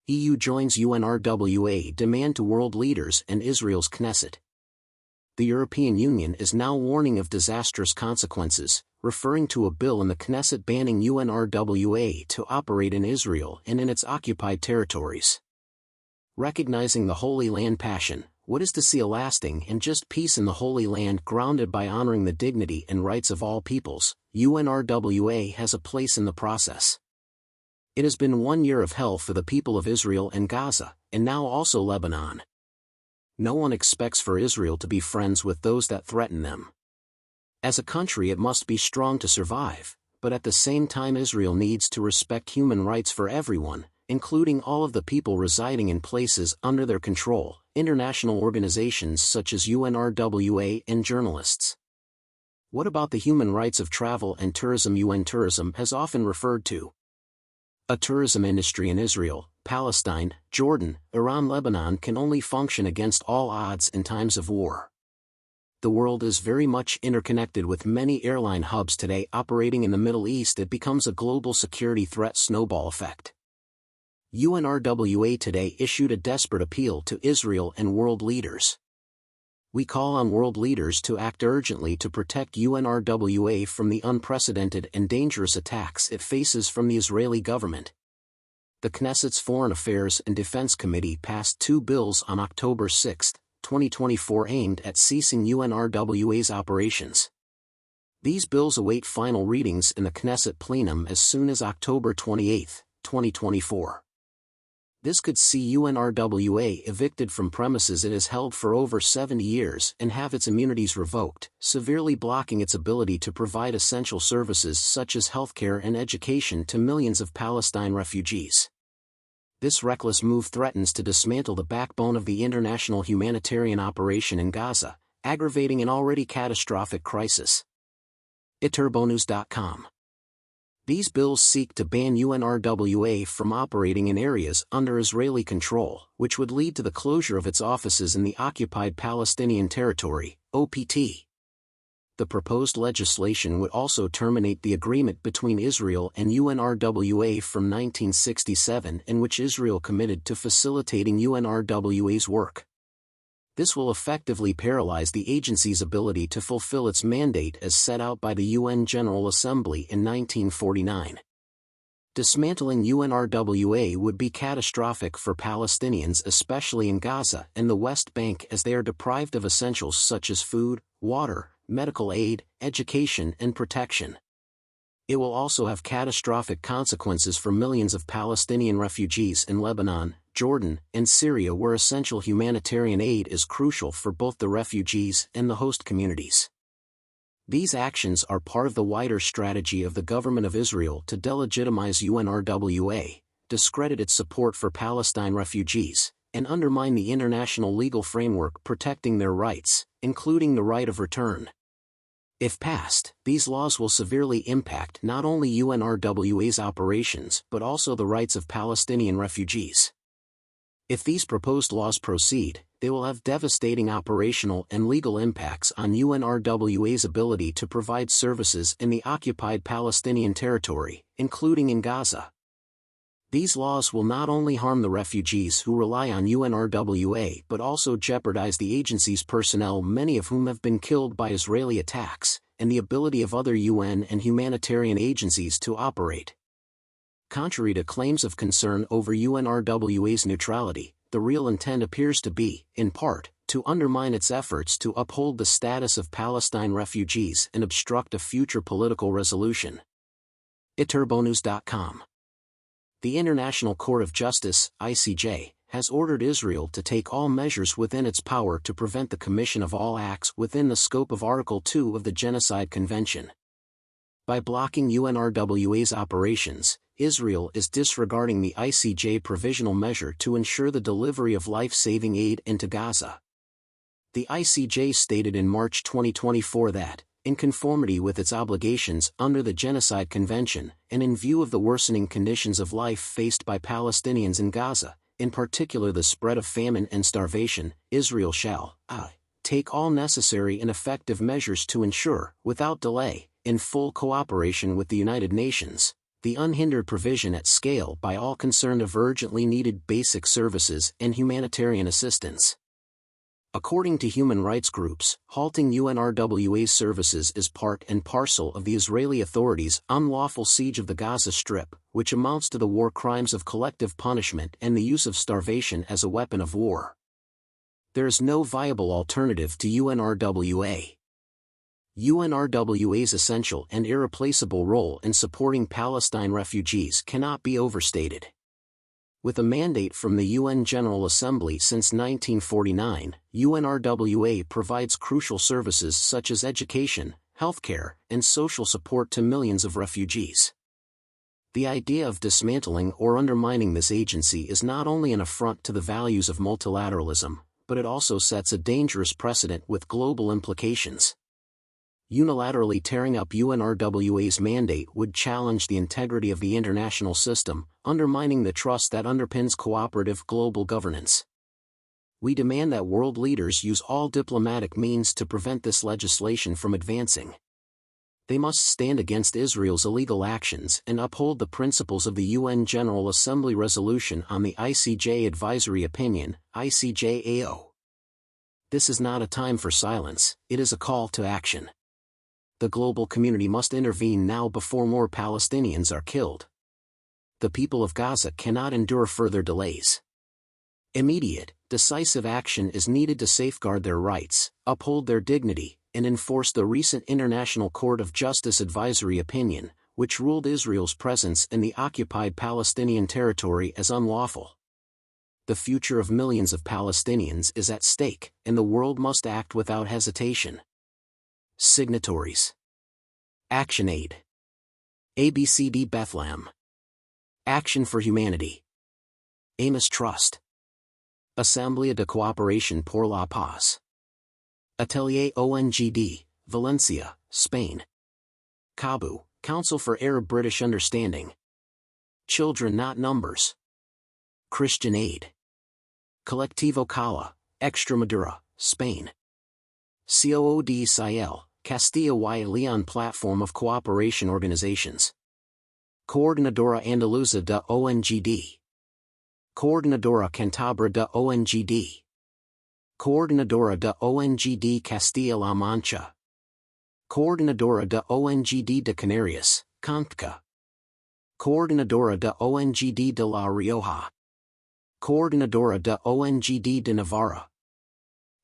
EU joins UNRWA demand to world leaders and Israel's Knesset. The European Union is now warning of disastrous consequences, referring to a bill in the Knesset banning UNRWA to operate in Israel and in its occupied territories. Recognizing the Holy Land passion, what is to see a lasting and just peace in the Holy Land grounded by honoring the dignity and rights of all peoples, UNRWA has a place in the process. It has been 1 year of hell for the people of Israel and Gaza, and now also Lebanon. No one expects for Israel to be friends with those that threaten them. As a country it must be strong to survive, but at the same time Israel needs to respect human rights for everyone, including all of the people residing in places under their control, international organizations such as UNRWA and journalists. What about the human rights of travel and tourism? UN tourism has often referred to a tourism industry in Israel, Palestine, Jordan, Iran, Lebanon can only function against all odds in times of war. The world is very much interconnected with many airline hubs today operating in the Middle East. It becomes a global security threat snowball effect. UNRWA today issued a desperate appeal to Israel and world leaders. We call on world leaders to act urgently to protect UNRWA from the unprecedented and dangerous attacks it faces from the Israeli government. The Knesset's Foreign Affairs and Defense Committee passed 2 bills on October 6, 2024 aimed at ceasing UNRWA's operations. These bills await final readings in the Knesset plenum as soon as October 28, 2024. This could see UNRWA evicted from premises it has held for over 70 years and have its immunities revoked, severely blocking its ability to provide essential services such as healthcare and education to millions of Palestine refugees. This reckless move threatens to dismantle the backbone of the international humanitarian operation in Gaza, aggravating an already catastrophic crisis. Iterbonews.com. These bills seek to ban UNRWA from operating in areas under Israeli control, which would lead to the closure of its offices in the occupied Palestinian territory, OPT. The proposed legislation would also terminate the agreement between Israel and UNRWA from 1967 in which Israel committed to facilitating UNRWA's work. This will effectively paralyze the agency's ability to fulfill its mandate as set out by the UN General Assembly in 1949. Dismantling UNRWA would be catastrophic for Palestinians, especially in Gaza and the West Bank, as they are deprived of essentials such as food, water, medical aid, education, and protection. It will also have catastrophic consequences for millions of Palestinian refugees in Lebanon, Jordan, and Syria, where essential humanitarian aid is crucial for both the refugees and the host communities. These actions are part of the wider strategy of the government of Israel to delegitimize UNRWA, discredit its support for Palestine refugees, and undermine the international legal framework protecting their rights, including the right of return. If passed, these laws will severely impact not only UNRWA's operations but also the rights of Palestinian refugees. If these proposed laws proceed, they will have devastating operational and legal impacts on UNRWA's ability to provide services in the occupied Palestinian territory, including in Gaza. These laws will not only harm the refugees who rely on UNRWA but also jeopardize the agency's personnel, many of whom have been killed by Israeli attacks, and the ability of other UN and humanitarian agencies to operate. Contrary to claims of concern over UNRWA's neutrality, the real intent appears to be, in part, to undermine its efforts to uphold the status of Palestine refugees and obstruct a future political resolution. Iterbonews.com. The International Court of Justice, ICJ, has ordered Israel to take all measures within its power to prevent the commission of all acts within the scope of Article 2 of the Genocide Convention. By blocking UNRWA's operations, Israel is disregarding the ICJ provisional measure to ensure the delivery of life-saving aid into Gaza. The ICJ stated in March 2024 that, in conformity with its obligations under the Genocide Convention, and in view of the worsening conditions of life faced by Palestinians in Gaza, in particular the spread of famine and starvation, Israel shall take all necessary and effective measures to ensure, without delay, in full cooperation with the United Nations, The unhindered provision at scale by all concerned of urgently needed basic services and humanitarian assistance. According to human rights groups, halting UNRWA's services is part and parcel of the Israeli authorities' unlawful siege of the Gaza Strip, which amounts to the war crimes of collective punishment and the use of starvation as a weapon of war. There is no viable alternative to UNRWA. UNRWA's essential and irreplaceable role in supporting Palestine refugees cannot be overstated. With a mandate from the UN General Assembly since 1949, UNRWA provides crucial services such as education, healthcare, and social support to millions of refugees. The idea of dismantling or undermining this agency is not only an affront to the values of multilateralism, but it also sets a dangerous precedent with global implications. Unilaterally tearing up UNRWA's mandate would challenge the integrity of the international system, undermining the trust that underpins cooperative global governance. We demand that world leaders use all diplomatic means to prevent this legislation from advancing. They must stand against Israel's illegal actions and uphold the principles of the UN General Assembly Resolution on the ICJ Advisory Opinion, ICJ-AO. This is not a time for silence, it is a call to action. The global community must intervene now before more Palestinians are killed. The people of Gaza cannot endure further delays. Immediate, decisive action is needed to safeguard their rights, uphold their dignity, and enforce the recent International Court of Justice Advisory Opinion, which ruled Israel's presence in the occupied Palestinian territory as unlawful. The future of millions of Palestinians is at stake, and the world must act without hesitation. Signatories: ActionAid, ABCD Bethlehem, Action for Humanity, Amos Trust, Asamblea de Cooperación por la Paz, Atelier ONGD, Valencia, Spain, CABU, Council for Arab-British Understanding, Children Not Numbers, Christian Aid, Colectivo Cala, Extremadura, Spain, COOD Sahel, Castilla y León Platform of Cooperation Organizations, Coordinadora Andaluza de ONGD, Coordinadora Cantabra de ONGD, Coordinadora de ONGD Castilla-La Mancha, Coordinadora de ONGD de Canarias, CONCA, Coordinadora de ONGD de La Rioja, Coordinadora de ONGD de Navarra,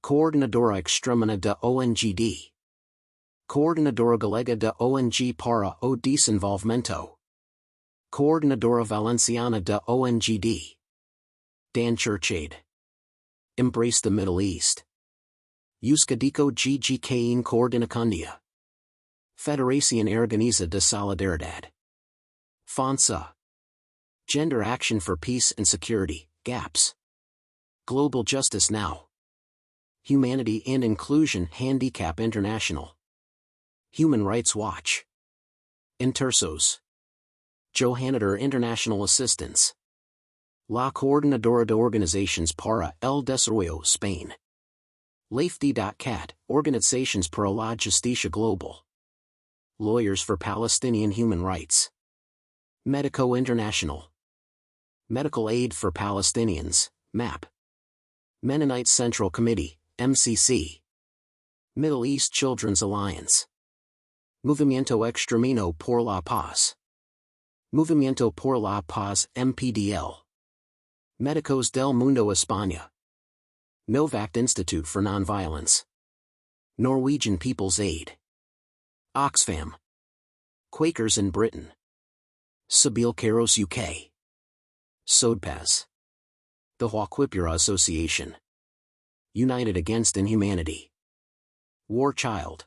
Coordinadora Extremana de ONGD, Coordinadora Galega de ONG para o Desenvolvimento, Coordinadora Valenciana de ONGD, Dan Churchaid, Embrace the Middle East, Euskadico GGK en Coordinacandia, Federación Aragonesa de Solidaridad, FONSA, Gender Action for Peace and Security, GAPS, Global Justice Now, Humanity and Inclusion Handicap International, Human Rights Watch, Intersos, Johanniter International Assistance, La Coordinadora de Organizaciones para el Desarrollo Spain, LAFD.cat, Organizations para la Justicia Global, Lawyers for Palestinian Human Rights, Medico International, Medical Aid for Palestinians, MAP, Mennonite Central Committee, MCC, Middle East Children's Alliance, Movimiento Extremino por la Paz, Movimiento por la Paz MPDL, Médicos del Mundo España, Novak Institute for Nonviolence, Norwegian People's Aid, Oxfam, Quakers in Britain, Sabeel Kairos UK, SODPAS, the Huaquipura Association, United Against Inhumanity, War Child,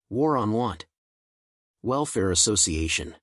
War on Want, Welfare Association,